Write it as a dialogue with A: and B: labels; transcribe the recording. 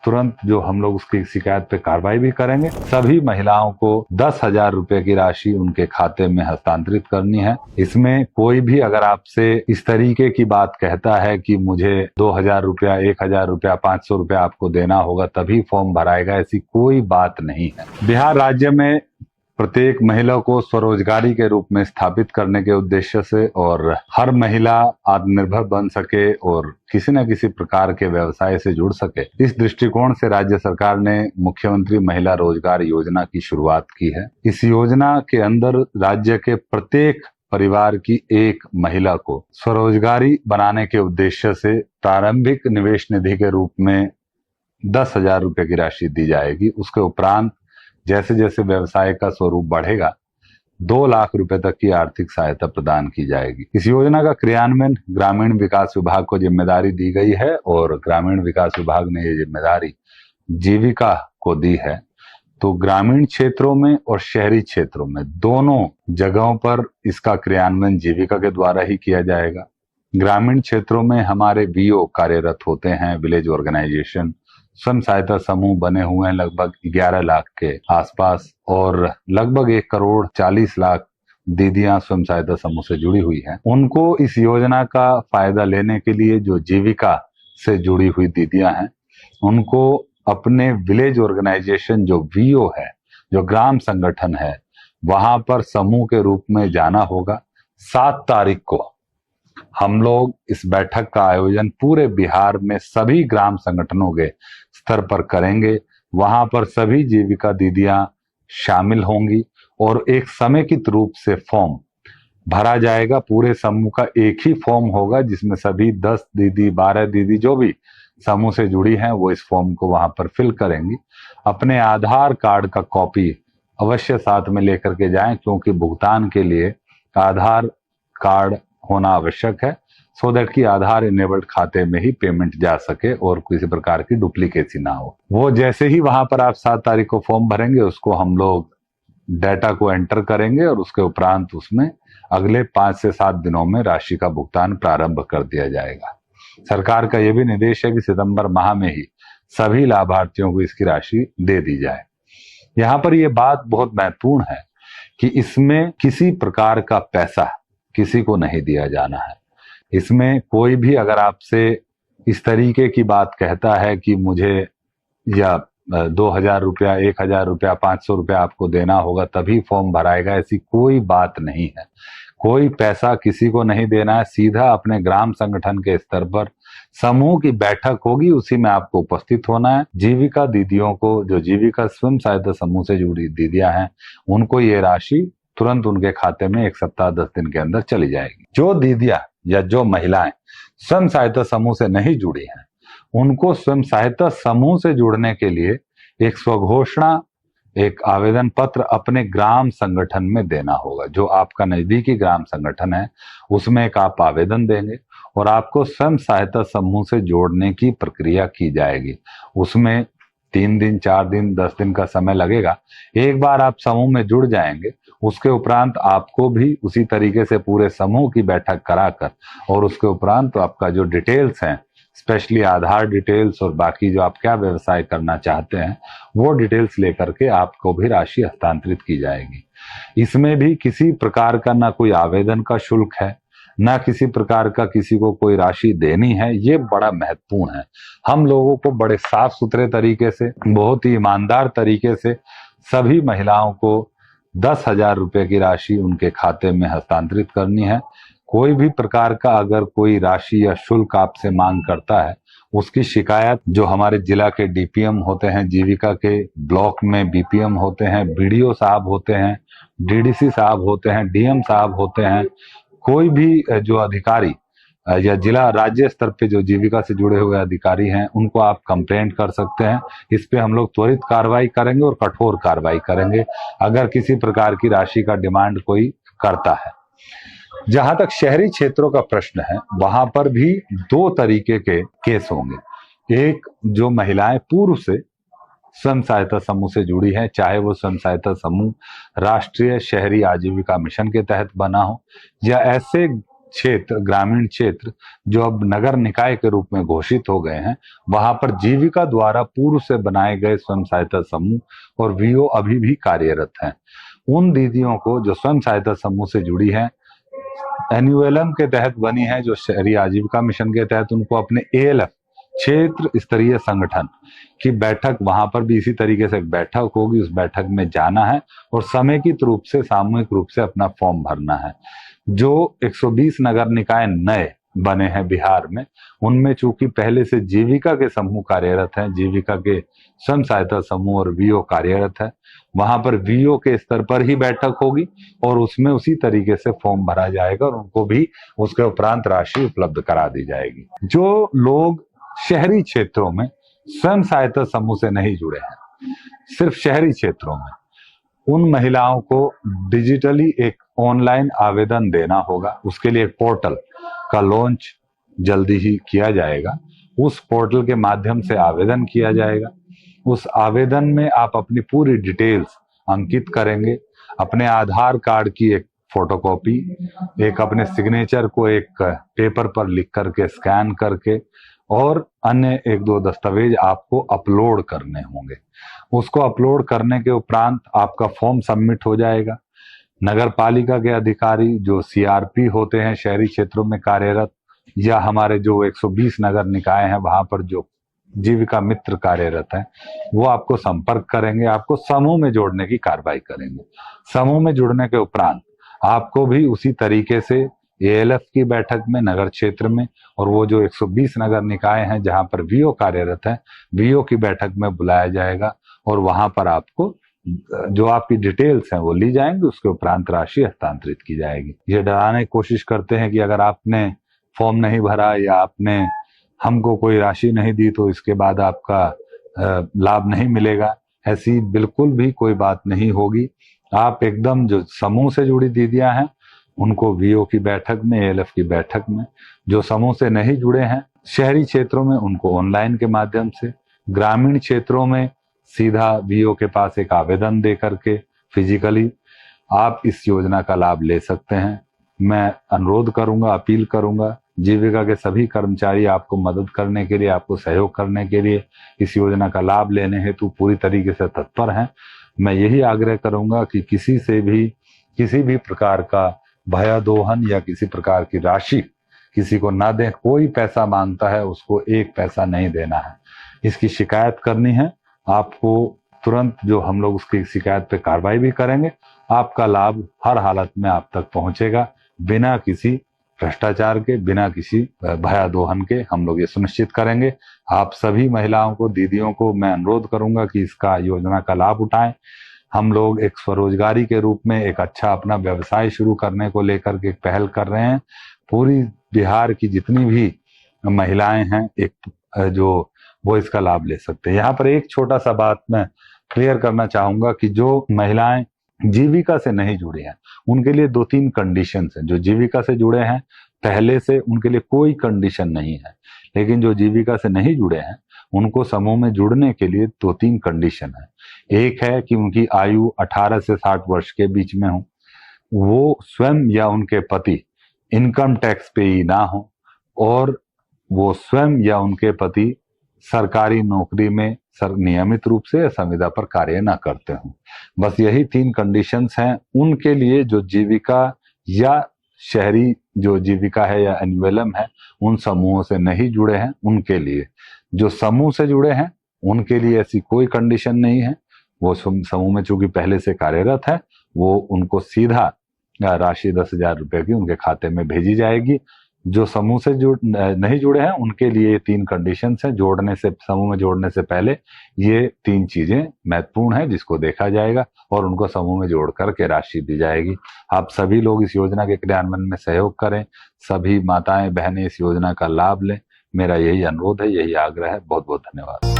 A: तुरंत जो हम लोग उसकी शिकायत पे कार्रवाई भी करेंगे। सभी महिलाओं को 10,000 रुपए की राशि उनके खाते में हस्तांतरित करनी है। इसमें कोई भी अगर आपसे इस तरीके की बात कहता है कि मुझे 2,000 रुपया, 1,000 रुपया, 500 रुपया आपको देना होगा तभी फॉर्म भराएगा, ऐसी कोई बात नहीं है। बिहार राज्य में प्रत्येक महिला को स्वरोजगारी के रूप में स्थापित करने के उद्देश्य से और हर महिला आत्मनिर्भर बन सके और किसी न किसी प्रकार के व्यवसाय से जुड़ सके, इस दृष्टिकोण से राज्य सरकार ने मुख्यमंत्री महिला रोजगार योजना की शुरुआत की है। इस योजना के अंदर राज्य के प्रत्येक परिवार की एक महिला को स्वरोजगारी बनाने के उद्देश्य से प्रारंभिक निवेश निधि के रूप में 10,000 रुपए की राशि दी जाएगी। उसके उपरांत जैसे जैसे व्यवसाय का स्वरूप बढ़ेगा 2 लाख रुपए तक की आर्थिक सहायता प्रदान की जाएगी। इस योजना का क्रियान्वयन ग्रामीण विकास विभाग को जिम्मेदारी दी गई है और ग्रामीण विकास विभाग ने ये जिम्मेदारी जीविका को दी है। तो ग्रामीण क्षेत्रों में और शहरी क्षेत्रों में दोनों जगहों पर इसका क्रियान्वयन जीविका के द्वारा ही किया जाएगा। ग्रामीण क्षेत्रों में हमारे वीओ कार्यरत होते हैं, विलेज ऑर्गेनाइजेशन, स्वयं सहायता समूह बने हुए हैं लगभग 11 लाख के आसपास और लगभग 1,40,00,000 दीदियां स्वयं सहायता समूह से जुड़ी हुई हैं। उनको इस योजना का फायदा लेने के लिए जो जीविका से जुड़ी हुई दीदियां हैं उनको अपने विलेज ऑर्गेनाइजेशन जो वीओ है, जो ग्राम संगठन है, वहां पर समूह के रूप में जाना होगा। 7 तारीख को हम लोग इस बैठक का आयोजन पूरे बिहार में सभी ग्राम संगठनों के स्तर पर करेंगे। वहां पर सभी जीविका दीदियां शामिल होंगी और एक समेकित रूप से फॉर्म भरा जाएगा। पूरे समूह का एक ही फॉर्म होगा जिसमें सभी 10 दीदी, 12 दीदी जो भी समूह से जुड़ी हैं वो इस फॉर्म को वहां पर फिल करेंगी। अपने आधार कार्ड का कॉपी अवश्य साथ में लेकर के जाएं क्योंकि भुगतान के लिए आधार कार्ड होना आवश्यक है, सो दैट कि आधार इनेबल्ड खाते में ही पेमेंट जा सके और किसी प्रकार की डुप्लीकेसी ना हो। वो जैसे ही वहां पर आप 7 तारीख को फॉर्म भरेंगे उसको हम लोग डाटा को एंटर करेंगे और उसके उपरांत उसमें अगले 5 से 7 दिनों में राशि का भुगतान प्रारंभ कर दिया जाएगा। सरकार का यह भी निर्देश है कि सितंबर माह में ही सभी लाभार्थियों को इसकी राशि दे दी जाए। यहाँ पर यह बात बहुत महत्वपूर्ण है कि इसमें किसी प्रकार का पैसा किसी को नहीं दिया जाना है। इसमें कोई भी अगर आपसे इस तरीके की बात कहता है कि मुझे या 2,000 रुपया, 1,000 रुपया, 500 रुपया आपको देना होगा तभी फॉर्म भराएगा, ऐसी कोई बात नहीं है। कोई पैसा किसी को नहीं देना है। सीधा अपने ग्राम संगठन के स्तर पर समूह की बैठक होगी, उसी में आपको उपस्थित होना है। जीविका दीदियों को, जो जीविका स्वयं सहायता समूह से जुड़ी दीदियां हैं, उनको ये राशि तुरंत उनके खाते में 1 सप्ताह 10 दिन के अंदर चली जाएगी। जो दीदियां या जो महिलाएं स्वयं सहायता समूह से नहीं जुड़ी हैं उनको स्वयं सहायता समूह से जुड़ने के लिए एक स्वघोषणा, एक आवेदन पत्र अपने ग्राम संगठन में देना होगा। जो आपका नजदीकी ग्राम संगठन है उसमें एक आप आवेदन देंगे और आपको स्वयं सहायता समूह से जोड़ने की प्रक्रिया की जाएगी। उसमें 3 दिन, 4 दिन, 10 दिन का समय लगेगा। एक बार आप समूह में जुड़ जाएंगे उसके उपरांत आपको भी उसी तरीके से पूरे समूह की बैठक कराकर और उसके उपरांत तो आपका जो डिटेल्स हैं, स्पेशली आधार डिटेल्स और बाकी जो आप क्या व्यवसाय करना चाहते हैं वो डिटेल्स लेकर के आपको भी राशि हस्तांतरित की जाएगी। इसमें भी किसी प्रकार का ना कोई आवेदन का शुल्क है, ना किसी प्रकार का किसी को कोई राशि देनी है। ये बड़ा महत्वपूर्ण है। हम लोगों को बड़े साफ सुथरे तरीके से, बहुत ही ईमानदार तरीके से सभी महिलाओं को 10,000 रुपए की राशि उनके खाते में हस्तांतरित करनी है। कोई भी प्रकार का अगर कोई राशि या शुल्क आपसे मांग करता है उसकी शिकायत जो हमारे जिला के डीपीएम होते हैं, जीविका के ब्लॉक में बीपीएम होते हैं, बीडीओ साहब होते हैं, डीडीसी साहब होते हैं, डीएम साहब होते हैं, कोई भी जो अधिकारी या जिला राज्य स्तर पे जो जीविका से जुड़े हुए अधिकारी हैं उनको आप कंप्लेंट कर सकते हैं। इस पे हम लोग त्वरित कार्रवाई करेंगे और कठोर कार्रवाई करेंगे अगर किसी प्रकार की राशि का डिमांड कोई करता है। जहां तक शहरी क्षेत्रों का प्रश्न है वहां पर भी 2 तरीके के केस होंगे। एक, जो महिलाएं पूर्व से स्वयं सहायता समूह से जुड़ी हैं, चाहे वो स्वयं सहायता समूह राष्ट्रीय शहरी आजीविका मिशन के तहत बना हो या ऐसे क्षेत्र, ग्रामीण क्षेत्र जो अब नगर निकाय के रूप में घोषित हो गए हैं, वहां पर जीविका द्वारा पूर्व से बनाए गए स्वयं सहायता समूह और वीओ अभी भी कार्यरत हैं। उन दीदियों को जो स्वयं सहायता समूह से जुड़ी हैं, एनयूएलएम के तहत बनी है, जो शहरी आजीविका मिशन के तहत, उनको अपने एएलएफ क्षेत्र स्तरीय संगठन की बैठक, वहां पर भी इसी तरीके से एक बैठक होगी, उस बैठक में जाना है और समेकित रूप से, सामूहिक रूप से अपना फॉर्म भरना है। जो 120 नगर निकाय नए बने हैं बिहार में, उनमें चूंकि पहले से जीविका के समूह कार्यरत हैं, जीविका के स्वयं सहायता समूह और वीओ कार्यरत है, वहां पर वीओ के स्तर पर ही बैठक होगी और उसमें उसी तरीके से फॉर्म भरा जाएगा और उनको भी उसके उपरांत राशि उपलब्ध करा दी जाएगी। जो लोग शहरी क्षेत्रों में स्वयं सहायता समूह से नहीं जुड़े हैं, सिर्फ शहरी क्षेत्रों में, उन महिलाओं को डिजिटली एक ऑनलाइन आवेदन देना होगा। उसके लिए एक पोर्टल का लॉन्च जल्दी ही किया जाएगा। उस पोर्टल के माध्यम से आवेदन किया जाएगा। उस आवेदन में आप अपनी पूरी डिटेल्स अंकित करेंगे, अपने आधार कार्ड की एक फोटोकॉपी, एक अपने सिग्नेचर को एक पेपर पर लिख करके स्कैन करके, और अन्य एक दो दस्तावेज आपको अपलोड करने होंगे। उसको अपलोड करने के उपरांत आपका फॉर्म सबमिट हो जाएगा। नगर पालिका के अधिकारी जो सीआरपी होते हैं शहरी क्षेत्रों में कार्यरत, या हमारे जो 120 नगर निकाय हैं वहां पर जो जीविका मित्र कार्यरत हैं, वो आपको संपर्क करेंगे, आपको समूह में जोड़ने की कार्रवाई करेंगे। समूह में जुड़ने के उपरांत आपको भी उसी तरीके से एएलएफ की बैठक में नगर क्षेत्र में, और वो जो 120 नगर निकाय हैं जहां पर वीओ कार्यरत है, वीओ की बैठक में बुलाया जाएगा और वहां पर आपको जो आपकी डिटेल्स हैं वो ली जाएंगी, उसके उपरांत राशि हस्तांतरित की जाएगी। ये डराने की कोशिश करते हैं कि अगर आपने फॉर्म नहीं भरा या आपने हमको कोई राशि नहीं दी तो इसके बाद आपका लाभ नहीं मिलेगा। ऐसी बिल्कुल भी कोई बात नहीं होगी। आप एकदम जो समूह से जुड़ी दीदियां हैं उनको वीओ की बैठक में, एएलएफ की बैठक में, जो समूह से नहीं जुड़े हैं शहरी क्षेत्रों में, उनको ऑनलाइन के माध्यम से, ग्रामीण क्षेत्रों में सीधा वीओ के पास एक आवेदन दे करके फिजिकली आप इस योजना का लाभ ले सकते हैं। मैं अनुरोध करूंगा, अपील करूंगा, जीविका के सभी कर्मचारी आपको मदद करने के लिए, आपको सहयोग करने के लिए, इस योजना का लाभ लेने हेतु पूरी तरीके से तत्पर हैं। मैं यही आग्रह करूंगा कि किसी से भी किसी भी प्रकार का भयादोहन या किसी प्रकार की राशि किसी को ना दें। कोई पैसा मांगता है उसको एक पैसा नहीं देना है। इसकी शिकायत करनी है आपको तुरंत, जो हम लोग उसकी शिकायत पे कार्रवाई भी करेंगे। आपका लाभ हर हालत में आप तक पहुंचेगा, बिना किसी भ्रष्टाचार के, बिना किसी भयादोहन के हम लोग ये सुनिश्चित करेंगे। आप सभी महिलाओं को, दीदियों को मैं अनुरोध करूंगा कि इसका योजना का लाभ उठाएं। हम लोग एक स्वरोजगारी के रूप में एक अच्छा अपना व्यवसाय शुरू करने को लेकर के एक पहल कर रहे हैं। पूरी बिहार की जितनी भी महिलाएं हैं एक जो वो इसका लाभ ले सकते हैं। यहाँ पर एक छोटा सा बात मैं क्लियर करना चाहूंगा कि जो महिलाएं जीविका से नहीं जुड़ी हैं उनके लिए 2-3 कंडीशंस हैं। जो जीविका से जुड़े हैं पहले से, उनके लिए कोई कंडीशन नहीं है, लेकिन जो जीविका से नहीं जुड़े हैं उनको समूह में जुड़ने के लिए 2-3 कंडीशन है। एक है कि उनकी आयु 18 से 60 वर्ष के बीच में हो, वो स्वयं या उनके पति इनकम टैक्स पेयी ना हो, और वो स्वयं या उनके पति सरकारी नौकरी में नियमित रूप से संविदा पर कार्य न करते हों। बस यही 3 कंडीशंस हैं उनके लिए जो जीविका या शहरी जो जीविका है या एनयूएलएम है उन समूहों से नहीं जुड़े हैं उनके लिए। जो समूह से जुड़े हैं उनके लिए ऐसी कोई कंडीशन नहीं है। वो समूह में चूंकि पहले से कार्यरत है, वो उनको सीधा राशि 10,000 रुपए की उनके खाते में भेजी जाएगी। जो समूह से नहीं जुड़े हैं उनके लिए ये 3 कंडीशंस हैं। जोड़ने से, समूह में जोड़ने से पहले ये 3 चीजें महत्वपूर्ण है जिसको देखा जाएगा और उनको समूह में जोड़ करके राशि दी जाएगी। आप सभी लोग इस योजना के क्रियान्वयन में सहयोग करें, सभी माताएं बहनें इस योजना का लाभ लें। मेरा यही अनुरोध है, यही आग्रह है। बहुत बहुत धन्यवाद।